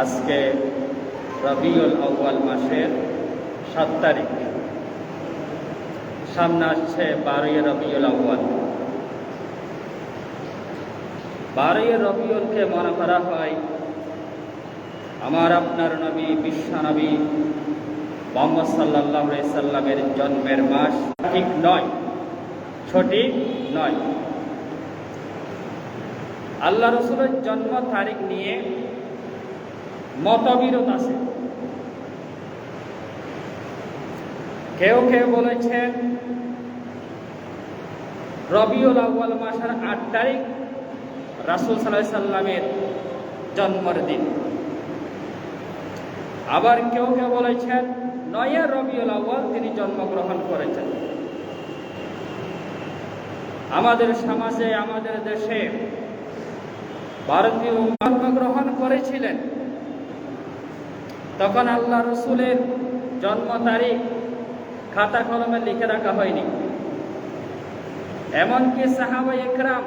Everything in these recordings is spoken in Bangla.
আজকে রবিউল আউয়াল মাসের 7 তারিখ, সামনে আসছে 12 রবিউল আউয়াল। 12 রবিউলকে মনে করা হয় আমার আপনার নবী, বিশ্ব নবী মুহাম্মদ সাল্লাল্লাহু আলাইহি সাল্লামের জন্মের মাস। ঠিক নয়, সঠিক নয়। আল্লাহ রসুলের জন্ম তারিখ নিয়ে মতবিরোধ আছে। কেউ কেউ বলেছেন রবিউল আউয়াল মাসের 8 তারিখ রাসূল সাল্লাল্লাহু আলাইহি সাল্লামের জন্মের দিন। আবার কেউ কেউ বলেছেন 9 রবিউল আউয়াল তিনি জন্মগ্রহণ করেছেন। আমাদের সমাজে, আমাদের দেশে ভারতীয় জন্মগ্রহণ করেছিলেন, তখন আল্লাহ রসুলের জন্ম তারিখ খাতা কলমে লিখে রাখা হয়নি। এমনকি সাহাবায়ে ইকরাম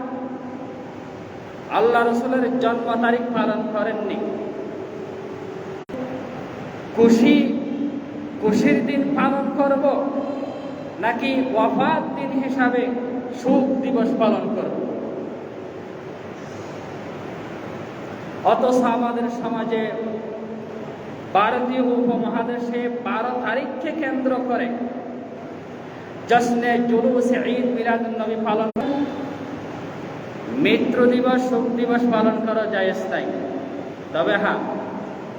আল্লাহ রসুলের জন্ম তারিখ পালন করেননি। খুশির দিন পালন করব নাকি ওয়াফাত দিন হিসাবে শোক দিবস পালন করব? অথচ আমাদের সমাজে, ভারতীয় উপমহাদেশে 12 তারিখকে কেন্দ্র করে জশ্নে জুলুস ঈদ মিলাদুন নবী পালন, মৃত্যু দিবস, শোক দিবস পালন করা জায়েজ নাই। তবে হ্যাঁ,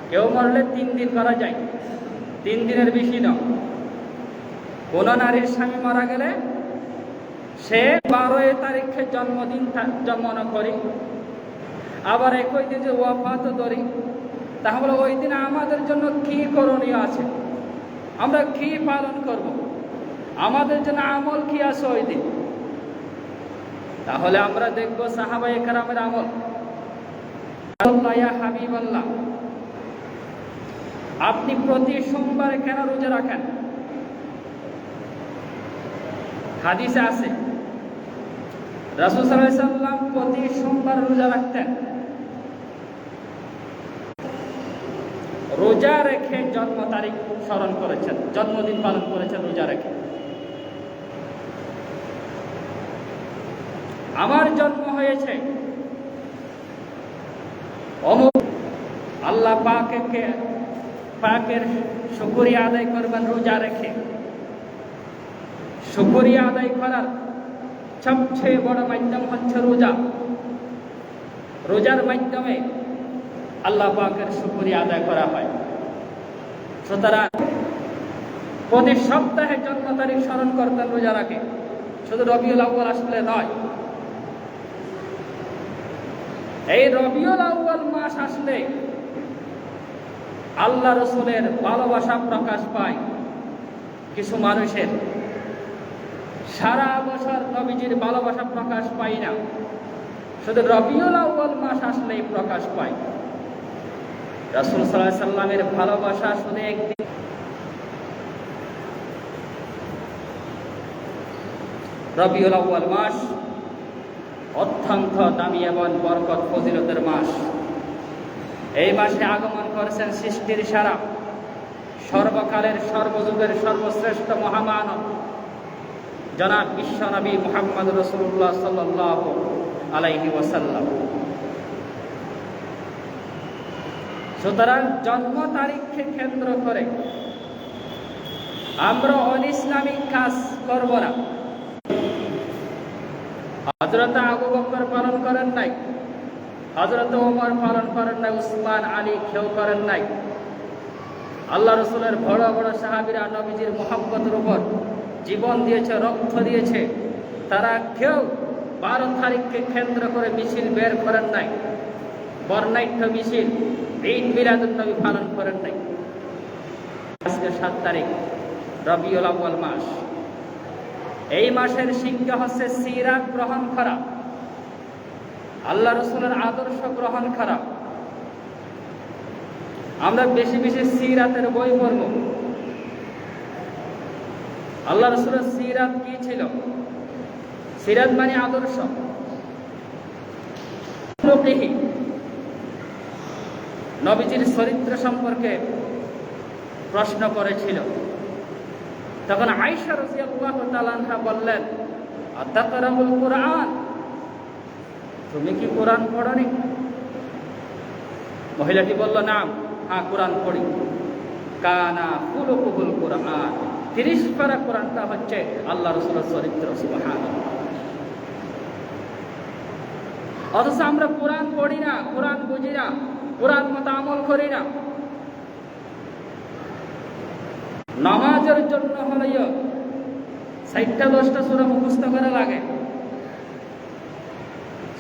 কেউ মরলে 3 দিন করা যায়, 3 দিনের বেশি নয়। কোন নারীর স্বামী মারা গেলে সে 12 তারিখে জন্মদিন মনে করি, আবার একই দিন যে ওয়াফাত ধরি, তাহলে ওই দিন আমাদের জন্য কি করণীয় আছে, আমরা কি পালন করব, আমাদের জন্য আমল কি আছে ওই দিন? তাহলে আমরা দেখব সাহাবায়ে কেরামের আমল। আল্লাহ ইয়া হাবিবাল্লাহ, আপনি প্রতি সোমবারে কেন রোজা রাখেন? হাদিসে আছে রাসূল সাল্লাল্লাহু আলাইহি সাল্লাম প্রতি সোমবার রোজা রাখতেন। রোজা রেখে জন্ম তারিখ স্মরণ করেছেন, জন্মদিন পালন করেছেন রোজা রেখে। আমার জন্ম হয়েছে অমুক, আল্লাহ পাকের শুকরিয়া আদায় করবেন রোজা রেখে। শুকরিয়া আদায় করার সবচেয়ে বড় মাধ্যম হচ্ছে রোজা। রোজার মাধ্যমে আল্লাহ পাকের শুকরিয়া আদায় করা হয়। সুতরাং প্রতি সপ্তাহে জন্ম তারিখ স্মরণ করতেন রোজা রাখে, শুধু রবিউল আউয়াল আসলে নয়। এই রবিউল আউয়াল মাস আসলে আল্লাহ রসুলের ভালোবাসা প্রকাশ পায় কিছু মানুষের। সারা বছর নবীজির ভালোবাসা প্রকাশ পায় না, শুধু রবিউল আউয়াল মাস আসলেই প্রকাশ পায়। রাসূল সাল্লাল্লাহু আলাইহি সাল্লামের ভালোবাসা শুধু একদিন। রবিউল আউয়াল মাস অত্যন্ত দামি এবং বরকত ফজিলতের মাস। এই মাসে আগমন করেছেন সৃষ্টির সেরা, সর্বকালের সর্বযুগের সর্বশ্রেষ্ঠ মহামানব জনাব বিশ্বনবী মুহাম্মদ রাসূলুল্লাহ সাল্লাল্লাহু আলাইহি ওয়াসাল্লাম। সুতরাং জন্ম তারিখকে কেন্দ্র করে আমরা অনিসলামিক কাজ করব না। হযরত আবু বকর পালন করেন নাই, হযরত ওমর পালন করেন নাই, উসমান, আলী কেউ করেন নাই। আল্লাহ রসুলের বড় বড় সাহাবীরা নবীজির মুহাব্বতের উপর জীবন দিয়েছে, রক্ত দিয়েছে, তারা কেউ 12 তারিখকে কেন্দ্র করে মিছিল বের করেন নাই, বর্ণাঢ্য মিছিল, ঈদ মিলাদুন নবী পালন করেন নাই। আজকে 7 তারিখ রবিউল আউয়াল মাস। এই মাসের শিক্ষা হচ্ছে সিরাত গ্রহণ করা, আল্লাহ রসুলের আদর্শ গ্রহণ করা। আমরা বেশি বেশি সিরাতের বই পড়ব। আল্লাহ রসুলের সিরাত কি ছিল? সিরাত মানে আদর্শ। নবীজির চরিত্র সম্পর্কে প্রশ্ন করেছিল। তখন আয়েশা রাদিয়াল্লাহু তাআলা আনহা বললেন, আতাকরাউল কুরআন, তুমি কি কোরআন পড়নি? মহিলাটি বলল, না, হ্যাঁ কোরআন পড়ি। কানা খুলুকুল কুরআন, 30 পারা কোরআনটা হচ্ছে আল্লাহ রাসূলের চরিত্র। সুবহানাল্লাহ। অথচ আমরা কোরআন পড়ি না, কোরআন বুঝি না, কোরআন মতো আমল করি না। নামাজের জন্য হলেও 60-10টা সূরা মুখস্থ করা লাগে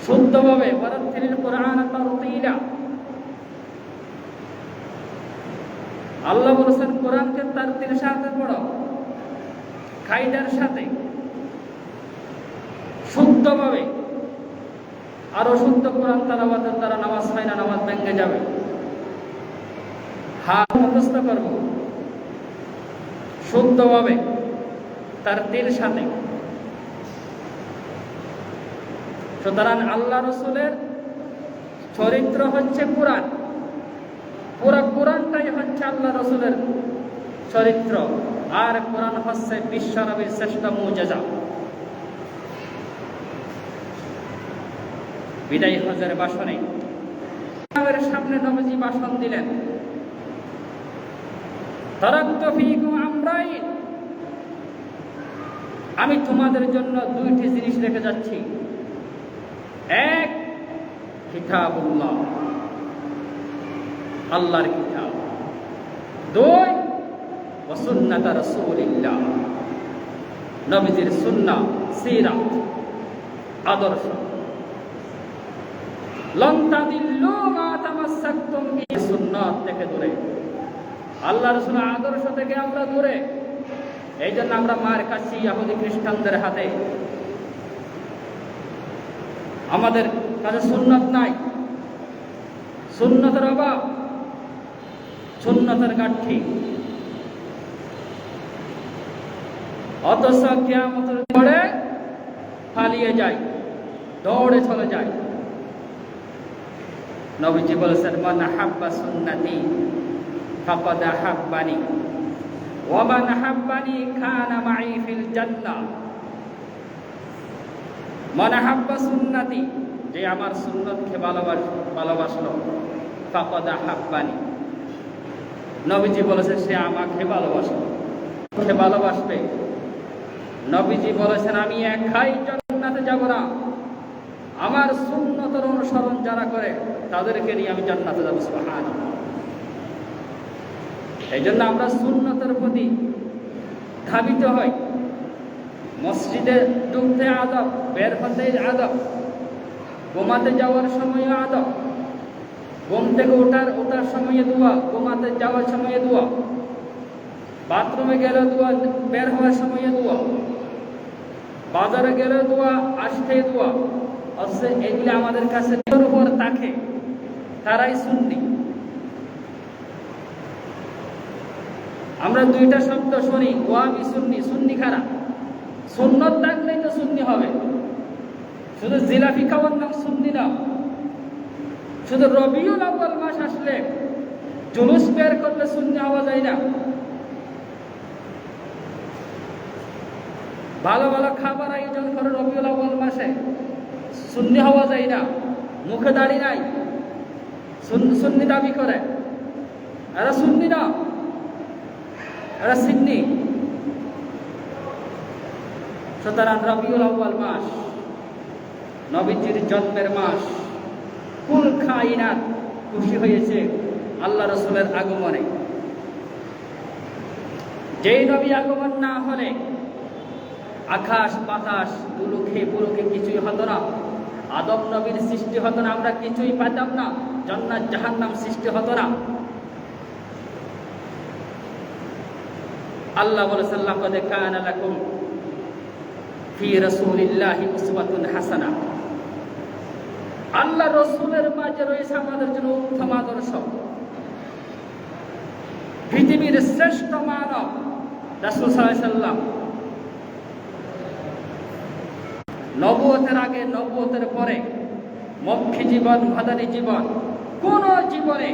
শুদ্ধভাবে। ওয়ারাত্তিলিল কুরআন তারতিলা, আল্লাহ বলেছেন কোরআনকে তারতিলের সাথে পড়ো, কায়দার সাথে, শুদ্ধভাবে। আর অশুদ্ধ কোরআন তেলাওয়াতের দ্বারা নামাজ হয় না, নামাজ ভেঙে যাবে। হাত মুখস্থ করব শুদ্ধভাবে, তারতিল সাথে। সুতরাং আল্লাহ রাসূলের চরিত্র হচ্ছে কোরআন, পুরা কোরআনটাই হচ্ছে আল্লাহ রাসূলের চরিত্র। আর কোরআন হচ্ছে বিশ্বনবীর শ্রেষ্ঠ মুজিজা। বিদায় হজের ভাষণে সামনে নবীজি ভাষণ দিলেন, তারাকতু ফীকুম আমরাইন, আমি তোমাদের জন্য 2টি জিনিস রেখে যাচ্ছি। এক, কিতাবুল্লাহ, আল্লাহর কিতাব। 2, ওয়া সুন্নাত রাসূলিল্লাহ, নবীজির সুন্নাহ, সিরাত, আদর্শ। লন তাদিল্লু মা তামাসসাকতুম বিহি, সুন্নাত থেকে দূরে, আল্লাহ রাসূলের আদর্শ থেকে আমরা দূরে। এই জন্য আমরা মার কাছে ইহুদি খ্রিস্টানদের হাতে, আমাদের কাছে সুন্নাত নাই, সুন্নাতের অভাব, সুন্নাতের ঘাটতি। অথচ কিয়ামতের পরে পালিয়ে যায়, দৌড়ে চলে যায়। নবীজি বলেছেন, মান হাব্বা সুন্নতি ফাকাদ হাব্বানি ওয়া মান হাব্বানি কানা মাই ফিল জান্নাহ। মান হাব্বা সুন্নতি, যে আমার সুন্নতকে ভালোবাসলো, ফাকাদ হাব্বানি, নবীজি বলেছেন সে আমাকে ভালোবাসবে। নবীজি বলেছেন, আমি একাই জান্নাতে যাব না, আমার সুন্নতের অনুসরণ যারা করে তাদেরকে নিয়ে আমি জান্নাতে যাব। সুবহানাল্লাহ। এই জন্য আমরা সুন্নতের প্রতি ধাবিত হই। মসজিদে ঢুকতে আদব, বের হতে আদব, ঘুমাতে যাওয়ার সময় আদব, ঘুম থেকে ওঠার সময়ে দোয়া, ঘুমাতে যাওয়ার সময়ে দোয়া, বাথরুমে গেলে দোয়া, বের হওয়ার সময়ে দোয়া, বাজারে গেলে দোয়া, আসতে দোয়া। অথচ এগুলি আমাদের কাছে উপর থাকে, তারাই সুন্নি। আমরা 2টা শব্দ শুনি, ওয়াহাবি সুন্নি, সুন্নি খারাপ। সুন্নত থাকলেই তো সুন্নি হবে। শুধু জিলাপি খাওয়ার নাম সুন্নি না। শুধু রবিউল আউয়াল মাস আসলে জুলুস বের করলে সুন্নি হওয়া যায় না। ভালো ভালো খাবার আয়োজন করে রবিউল আউয়াল মাসে, সুন্নি হওয়া যায় না। মুখে দাড়ি নাই, সুন্নি দাবি করে, এরা সুন্নি না, এরা সিন্নি। সুতরাং রবিউল আউয়াল মাস নবীজির জন্মের মাস। কুল কায়নাত খুশি হয়েছে আল্লাহ রাসূলের আগমনে। যেই নবী আগমন না হলে আকাশ বাতাস দুলুকে পুলুকে কিছুই হতো না। আদম নবীর সৃষ্টি হতো না, আমরা কিছুই পাইতাম না। জান্নাত জাহান্নাম সৃষ্টি হতো না। আল্লাহ বলেছেন, লাকাদ কানা লাকুম ফি রাসূলিল্লাহি উসওয়াতুন হাসানা, আল্লাহ রাসূলের মাঝে রয়েছে আমাদের জন্য উত্তম আদর্শ। পৃথিবীর শ্রেষ্ঠ মানব রাসূল সাল্লাল্লাহু আলাইহি সাল্লাম, নবুয়তের আগে, নবুয়তের পরে, মক্কি জীবন, মাদানী জীবন, কোন জীবনে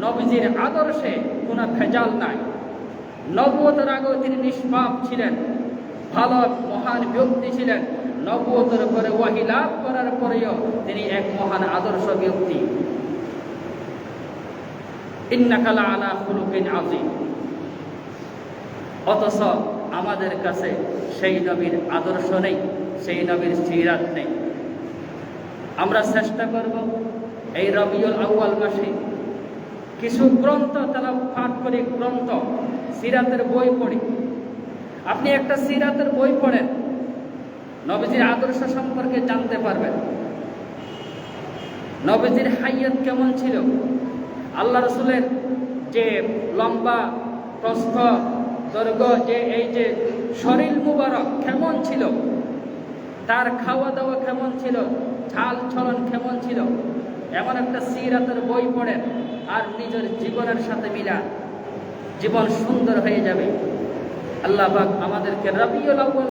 নবীজির আদর্শে কোনো ভেজাল নাই। নবুয়তের আগেও তিনি নিষ্পাপ ছিলেন, ভালো মহান ব্যক্তি ছিলেন। নবুয়তের পরে ওয়াহী লাভ করার পরেও তিনি এক মহান আদর্শ ব্যক্তি। ইন্নাকা লাআলা খুলুকিন আযীম। অথচ আমাদের কাছে সেই নবীর আদর্শ নেই, সেই নবীর সিরাত নেই। আমরা চেষ্টা করব এই রবিউল আউয়াল মাসে কিছু গ্রন্থ পাঠ করি, গ্রন্থ সিরাতের বই পড়ি। আপনি একটা সিরাতের বই পড়েন, নবীজির আদর্শ সম্পর্কে জানতে পারবেন। নবীজির হায়াত কেমন ছিল, আল্লাহ রসুলের যে লম্বা প্রস্থ দৈর্ঘ্য, যে এই যে শরীর মুবারক কেমন ছিল, তার খাওয়া দাওয়া কেমন ছিল, চাল চলন কেমন ছিল, এমন একটা সিরাতের বই পড়েন আর নিজের জীবনের সাথে মিলান, জীবন সুন্দর হয়ে যাবে। আল্লাহ পাক আমাদেরকে রবিউল আউয়াল